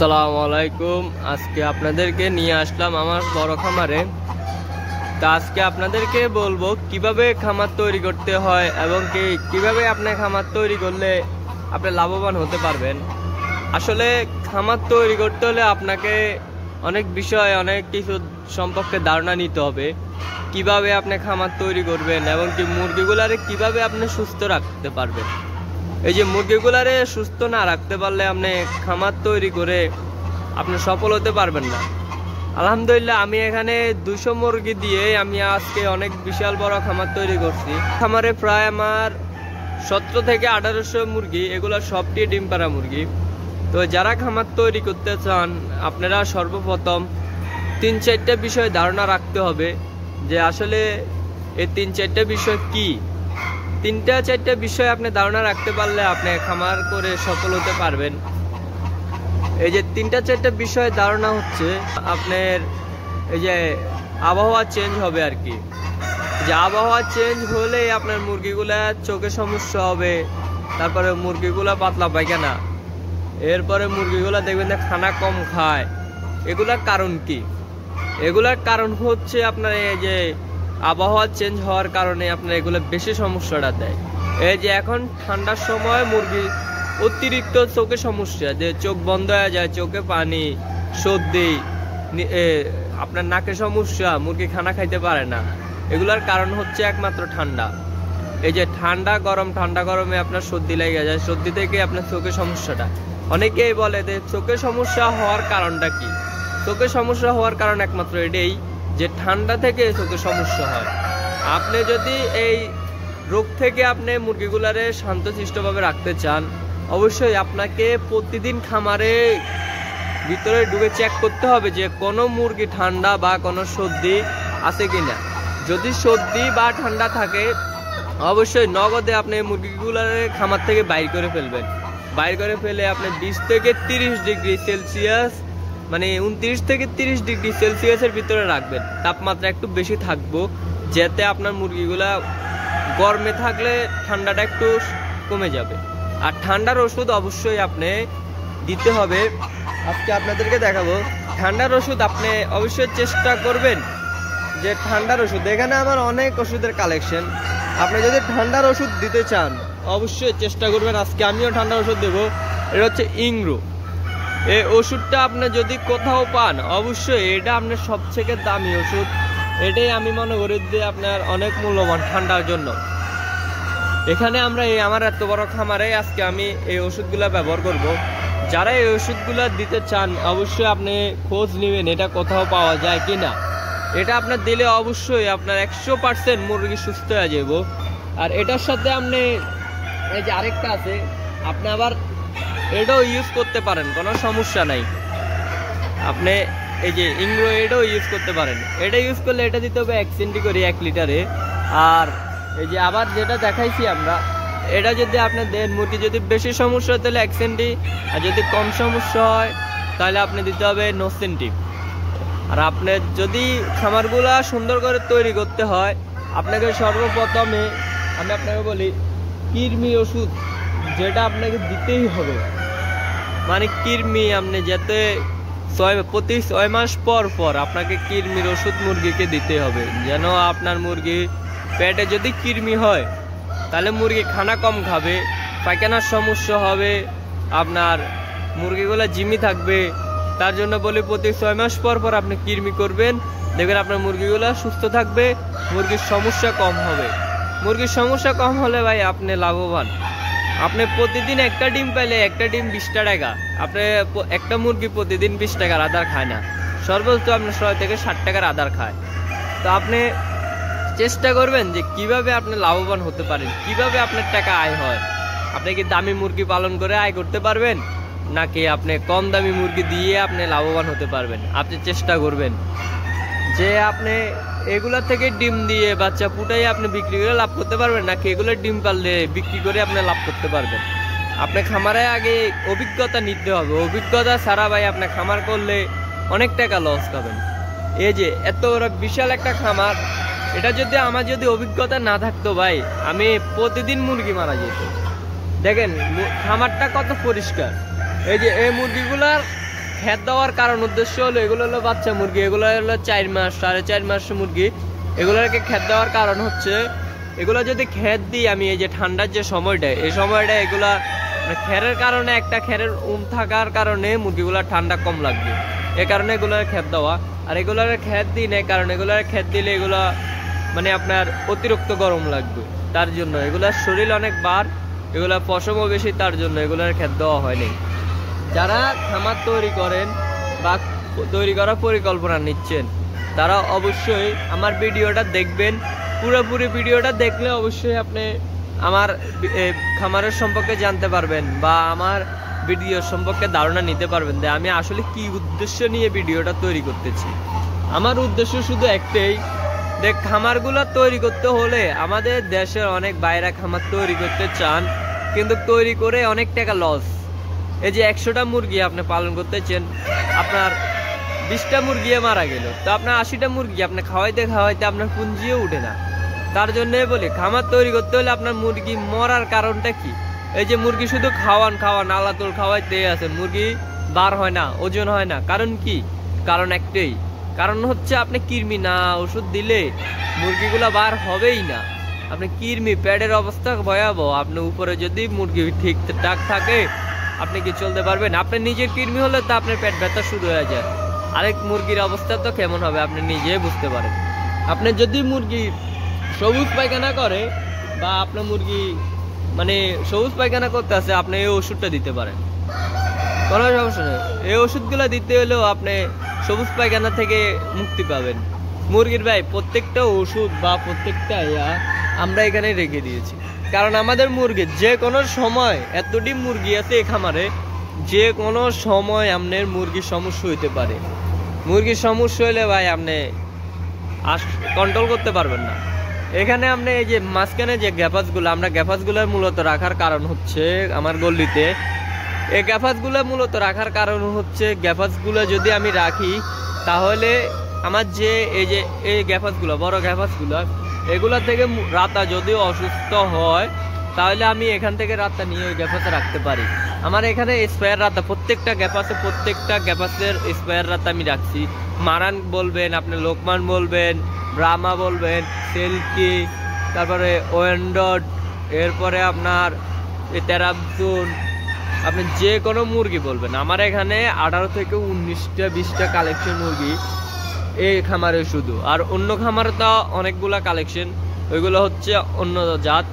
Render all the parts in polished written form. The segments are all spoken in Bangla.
আসসালামু আলাইকুম। আজকে আপনাদেরকে নিয়ে আসলাম আমার বড় খামারে। তা আজকে আপনাদেরকে বলবো কিভাবে খামার তৈরি করতে হয় এবং কিভাবে আপনি খামার তৈরি করলে আপনি লাভবান হতে পারবেন। আসলে খামার তৈরি করতে হলে আপনাকে অনেক বিষয় অনেক কিছু সম্পর্কে ধারণা নিতে হবে। কিভাবে আপনি খামার তৈরি করবেন এবং মুরগিগুলারে কিভাবে আপনি সুস্থ রাখতে পারবেন। এই যে মুরগিগুলারে সুস্থ না রাখতে পারলে আপনি খামার তৈরি করে আপনি সফল হতে পারবেন না। আলহামদুলিল্লাহ আমি এখানে 200 মুরগি দিয়ে আমি আজকে অনেক বিশাল বড় খামার তৈরি করছি। খামারে প্রায় আমার 17 থেকে 1800 মুরগি, এগুলো সবটি ডিম পাড়া মুরগি। তো যারা খামার তৈরি করতে চান আপনারা সর্বপ্রথম 3-4টা বিষয় ধারণা রাখতে হবে যে আসলে এই 3-4টা বিষয় কি। 3-4টা বিষয় আপনি ধারণা রাখতে পারলে আপনি খামার করে সফল হতে পারবেন। এই যে 3-4টা বিষয় ধারণা হচ্ছে আপনার এই যে আবহাওয়া চেঞ্জ হবে আর কি। যে আবহাওয়া চেঞ্জ হলেই আপনার মুরগিগুলা চোখে সমস্যা হবে, তারপরে মুরগিগুলা পাতলা পায়খানা, এরপরে মুরগিগুলা দেখবেন যে খানা কম খায়। এগুলার কারণ কি? এগুলার কারণ হচ্ছে আপনার এই যে আবহাওয়া চেঞ্জ হওয়ার কারণে আপনার এগুলো বেশি সমস্যাটা দেয়। এই যে এখন ঠান্ডার সময় মুরগি অতিরিক্ত চোখে সমস্যা, যে চোখ বন্ধ হয়ে যায়, চোখে পানি, সর্দি, আপনার নাকে সমস্যা, মুরগি খানা খাইতে পারে না। এগুলার কারণ হচ্ছে একমাত্র ঠান্ডা। এই যে ঠান্ডা গরমে আপনার সর্দি লেগে যায়, সর্দি থেকে আপনার চোখে সমস্যাটা। অনেকেই বলে যে চোখে সমস্যা হওয়ার কারণটা কি? চোখে সমস্যা হওয়ার কারণ একমাত্র এটাই যে ঠান্ডা থেকে চোখে সমস্যা হয়। আপনি যদি এই রোগ থেকে আপনি মুরগিগুলারে শান্তশিষ্টভাবে রাখতে চান, অবশ্যই আপনাকে প্রতিদিন খামারে ভিতরে ঢুকে চেক করতে হবে যে কোনো মুরগি ঠান্ডা বা কোনো সর্দি আছে কিনা। যদি সর্দি বা ঠান্ডা থাকে অবশ্যই নগদে আপনি মুরগিগুলারে খামার থেকে বাইর করে ফেলবেন। বাইর করে ফেলে আপনি 20 থেকে 30 ডিগ্রি সেলসিয়াস, মানে 29 থেকে 30 ডিগ্রি সেলসিয়াসের ভিতরে রাখবেন। তাপমাত্রা একটু বেশি থাকবো যাতে আপনার মুরগিগুলা গরমে থাকলে ঠান্ডাটা একটু কমে যাবে। আর ঠান্ডার ওষুধ অবশ্যই আপনি দিতে হবে। আজকে আপনাদেরকে দেখাবো ঠান্ডার ওষুধ। আপনি অবশ্যই চেষ্টা করবেন যে ঠান্ডার ওষুধ, এখানে আমার অনেক ওষুধের কালেকশন। আপনি যদি ঠান্ডার ওষুধ দিতে চান অবশ্যই চেষ্টা করবেন। আজকে আমিও ঠান্ডার ওষুধ দেবো। এটা হচ্ছে ইংরো। এই ওষুধটা আপনি যদি কোথাও পান অবশ্যই এটা আপনার সবথেকে দামি ওষুধ। এটাই আমি মনে করি যে আপনার অনেক মূল্যবান ঠান্ডার জন্য। এখানে আমরা আমার এত বড় খামারে আজকে আমি এই ওষুধগুলা ব্যবহার করব। যারা এই ওষুধগুলা দিতে চান অবশ্যই আপনি খোঁজ নেবেন এটা কোথাও পাওয়া যায় কিনা। এটা আপনার দিলে অবশ্যই আপনার 100% মুরগি সুস্থ হয়ে যাব। আর এটার সাথে আপনি এই যে আরেকটা আছে, আপনি আবার এটাও ইউজ করতে পারেন, কোনো সমস্যা নাই। আপনি এই যে ইংরো এটাও ইউজ করতে পারেন। এটা ইউজ করলে এটা দিতে হবে 1 সেন্টি করে 1 লিটারে। আর এই যে আবার যেটা দেখাইছি আমরা, এটা যদি আপনি দেন মুরগি যদি বেশি সমস্যা হয় তাহলে 1 সেন্টি, আর যদি কম সমস্যা হয় তাহলে আপনি দিতে হবে 9 সেন্টি। আর আপনি যদি খামারগুলা সুন্দর করে তৈরি করতে হয় আপনাকে সর্বপ্রথমে আমি আপনাকে বলি কৃমি ওষুধ, যেটা আপনাকে দিতেই হবে। মানে কৃমি আপনি যাতে প্রতি 6 মাস পর পর আপনাকে কৃমির ওষুধ মুরগিকে দিতে হবে। যেন আপনার মুরগি পেটে যদি কৃমি হয় তাহলে মুরগি খানা কম খাবে, পায়খানার সমস্যা হবে, আপনার মুরগিগুলো জিমি থাকবে। তার জন্য বলি প্রতি 6 মাস পর পর আপনি কৃমি করবেন, দেখবেন আপনার মুরগিগুলো সুস্থ থাকবে, মুরগির সমস্যা কম হবে। মুরগির সমস্যা কম হলে ভাই আপনি লাভবান। আপনি প্রতিদিন একটা ডিম পাইলে একটা ডিম 20 টাকা। আপনি একটা মুরগি প্রতিদিন 20 টাকার আদার খায় না, সর্বোচ্চ আপনার 100 থেকে 60 টাকার আদার খায়। তো আপনি চেষ্টা করবেন যে কিভাবে আপনি লাভবান হতে পারেন, কিভাবে আপনার টাকা আয় হয়। আপনি কি দামি মুরগি পালন করে আয় করতে পারবেন, নাকি আপনি কম দামি মুরগি দিয়ে আপনি লাভবান হতে পারবেন। আপনি চেষ্টা করবেন যে আপনি এগুলা থেকে ডিম দিয়ে বাচ্চা ফুটাই আপনি বিক্রি করে লাভ করতে পারবেন, নাকি এগুলো ডিম পাললে বিক্রি করে আপনি লাভ করতে পারবেন। আপনি খামারে আগে অভিজ্ঞতা নিতে হবে। অভিজ্ঞতা ছাড়া ভাই আপনি খামার করলে অনেক টাকা লস খাবেন। এই যে এত বড় বিশাল একটা খামার, এটা যদি আমার যদি অভিজ্ঞতা না থাকতো ভাই আমি প্রতিদিন মুরগি মারা যেত। দেখেন খামারটা কত পরিষ্কার। এই যে এই মুরগিগুলার খ্যাত দেওয়ার কারণ উদ্দেশ্য হলো এগুলো হলো বাচ্চা মুরগি, এগুলো হলো 4 মাস 4.5 মাস মুরগি। এগুলোকে খ্যাত দেওয়ার কারণ হচ্ছে এগুলো যদি খ্যাত দিই আমি এই যে ঠান্ডার যে সময়টা, এই সময়টা এগুলা খেরের কারণে একটা খেরের থাকার কারণে মুরগিগুলা ঠান্ডা কম লাগবে, এ কারণে এগুলোর খ্যাত দেওয়া। আর এগুলোর খ্যাত দিই না কারণ এগুলোর খ্যাত দিলে এগুলা মানে আপনার অতিরিক্ত গরম লাগবে, তার জন্য এগুলার শরীর অনেক বার, এগুলা পশমও বেশি, তার জন্য এগুলোর খ্যাত দেওয়া হয়নি। যারা খামার তৈরি করেন বা তৈরি করার পরিকল্পনা নিচ্ছেন তারা অবশ্যই আমার ভিডিওটা দেখবেন। পুরোপুরি ভিডিওটা দেখলে অবশ্যই আপনি আমার খামারের সম্পর্কে জানতে পারবেন বা আমার ভিডিও সম্পর্কে ধারণা নিতে পারবেন যে আমি আসলে কি উদ্দেশ্য নিয়ে ভিডিওটা তৈরি করতেছি। আমার উদ্দেশ্য শুধু একটাই, দেখ খামারগুলো তৈরি করতে হলে আমাদের দেশের অনেক বাইরে খামার তৈরি করতে চান কিন্তু তৈরি করে অনেক টাকা লস। এই যে 100টা মুরগি আপনি পালন করতেছেন, আপনার 20টা মুরগি মারা গেল, তো আপনার 80টা মুরগি আপনি খাওয়াইতে খাওয়াইতে আপনার পুঁজিও উঠে না। তার জন্য বলি খামার তৈরি করতে হলে আপনার মুরগি মরার কারণটা কি? এই যে মুরগি শুধু খাওয়ান আলাতুল খাওয়াইতে আছে, মুরগি বার হয় না, ওজন হয় না, কারণ কি? কারণ একটাই, কারণ হচ্ছে আপনি কৃমি না ওষুধ দিলে মুরগিগুলা বার হবেই না। আপনি কৃমি পেটের অবস্থা ভয়াবহ, আপনি উপরে যদি মুরগি ঠিকঠাক থাকে আপনি কি চলতে পারবেন? আপনি নিজের কৃমি হলে তো আপনার পেট ব্যথা শুরু হয়ে যায়, আরেক মুরগির অবস্থা তো কেমন হবে আপনি নিজে বুঝতে পারেন। আপনি যদি মুরগি সবুজ পায়খানা করে বা আপনার মুরগি মানে সবুজ পায়খানা করতে আছে, আপনি এই ওষুধটা দিতে পারেন, কোনো সমস্যা নেই। এই ওষুধগুলো দিতে হলেও আপনি সবুজ পায়খানা থেকে মুক্তি পাবেন। মুরগির ভাই প্রত্যেকটা ওষুধ বা প্রত্যেকটা আমরা এখানে রেখে দিয়েছি, কারণ আমাদের মুরগি যে কোনো সময়, এতটি মুরগি আছে এই খামারে, যে কোনো সময় আপনার মুরগির সমস্যা হইতে পারে। মুরগির সমস্যা হলে ভাই আপনি কন্ট্রোল করতে পারবেন না। এখানে আপনি এই যে মাঝখানে যে গ্যাপাসগুলো, আমরা গ্যাপাসগুলোর মূলত রাখার কারণ হচ্ছে আমার গল্লিতে এই গ্যাপাসগুলো মূলত রাখার কারণ হচ্ছে গ্যাপাসগুলো যদি আমি রাখি তাহলে আমার যে এই যে এই গ্যাপাসগুলো বড় গ্যাপাসগুলো এগুলা থেকে রাতা যদি অসুস্থ হয় তাহলে আমি এখান থেকে রাতটা নিয়ে ওই গ্যাপাসে রাখতে পারি। আমার এখানে স্পেয়ার রাতা প্রত্যেকটা গ্যাপাসের স্পেয়ার রাতা আমি রাখছি। মারান বলবেন, আপনি লোকমান বলবেন, ব্রাহ্মা বলবেন, সেলকি, তারপরে ওয়েন্ডট, এরপরে আপনার তেরাবজুন, আপনি যে কোনো মুরগি বলবেন। আমার এখানে 18 থেকে 19টা 20টা কালেকশন মুরগি এই খামারে শুধু, আর অন্য খামারে তো অনেকগুলা কালেকশন, ওইগুলো হচ্ছে অন্য জাত,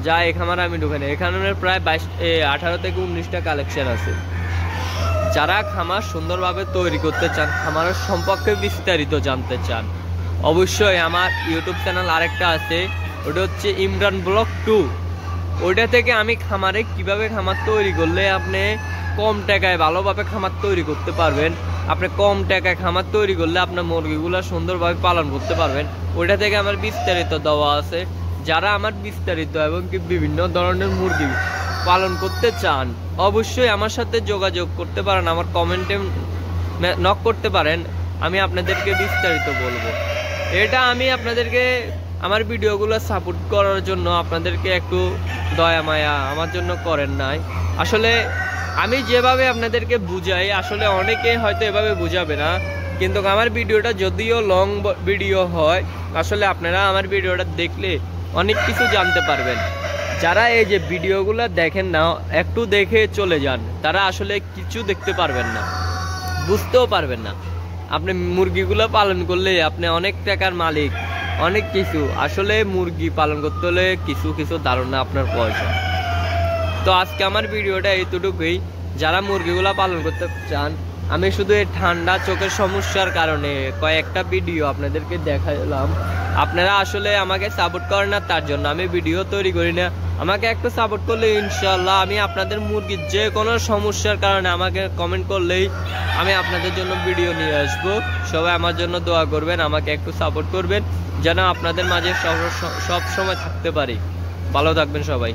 যা এই খামারে আমি ঢুকে নেই। এখানে প্রায় 18 থেকে 19টা কালেকশন আছে। যারা খামার সুন্দরভাবে তৈরি করতে চান, খামারের সম্পর্কে বিস্তারিত জানতে চান, অবশ্যই আমার ইউটিউব চ্যানেল আরেকটা আছে, ওটা হচ্ছে ইমরান ব্লগ 2। ওইটা থেকে আমি খামারে কিভাবে খামার তৈরি করলে আপনি কম টাকায় ভালোভাবে খামার তৈরি করতে পারবেন, আপনি কম টাকায় খামার তৈরি করলে আপনার মুরগিগুলো সুন্দরভাবে পালন করতে পারবেন, ওইটা থেকে আমার বিস্তারিত দেওয়া আছে। যারা আমার বিস্তারিত এবং কি বিভিন্ন ধরনের মুরগি পালন করতে চান অবশ্যই আমার সাথে যোগাযোগ করতে পারেন, আমার কমেন্টে নক করতে পারেন, আমি আপনাদেরকে বিস্তারিত বলবো। এটা আমি আপনাদেরকে আমার ভিডিওগুলো সাপোর্ট করার জন্য আপনাদেরকে একটু দয়া মায়া আমার জন্য করেন নাই। আসলে আমি যেভাবে আপনাদেরকে বুঝাই আসলে অনেকে হয়তো এভাবে বুঝাবে না, কিন্তু আমার ভিডিওটা যদিও লং ভিডিও হয় আসলে আপনারা আমার ভিডিওটা দেখলে অনেক কিছু জানতে পারবেন। যারা এই যে ভিডিওগুলো দেখেন না, একটু দেখে চলে যান, তারা আসলে কিছু দেখতে পারবেন না, বুঝতেও পারবেন না। আপনি মুরগিগুলো পালন করলে আপনি অনেক টাকার মালিক, অনেক কিছু। আসলে মুরগি পালন করতে হলে কিছু কিছু ধারণা আপনার প্রয়োজন। তো আজকে আমার ভিডিওটা এইটুকুই। যারা মুরগিগুলো পালন করতে চান, আমি শুধু এই ঠান্ডা চোখের সমস্যার কারণে কয়েকটা ভিডিও আপনাদেরকে দেখালাম। আপনারা আসলে আমাকে সাপোর্ট করেন না, তার জন্য আমি ভিডিও তৈরি করি না। আমাকে একটু সাপোর্ট করলে ইনশাল্লাহ আমি আপনাদের মুরগির যে কোনো সমস্যার কারণে আমাকে কমেন্ট করলেই আমি আপনাদের জন্য ভিডিও নিয়ে আসবো। সবাই আমার জন্য দোয়া করবেন, আমাকে একটু সাপোর্ট করবেন যেন আপনাদের মাঝে সব সময় থাকতে পারি। ভালো থাকবেন সবাই।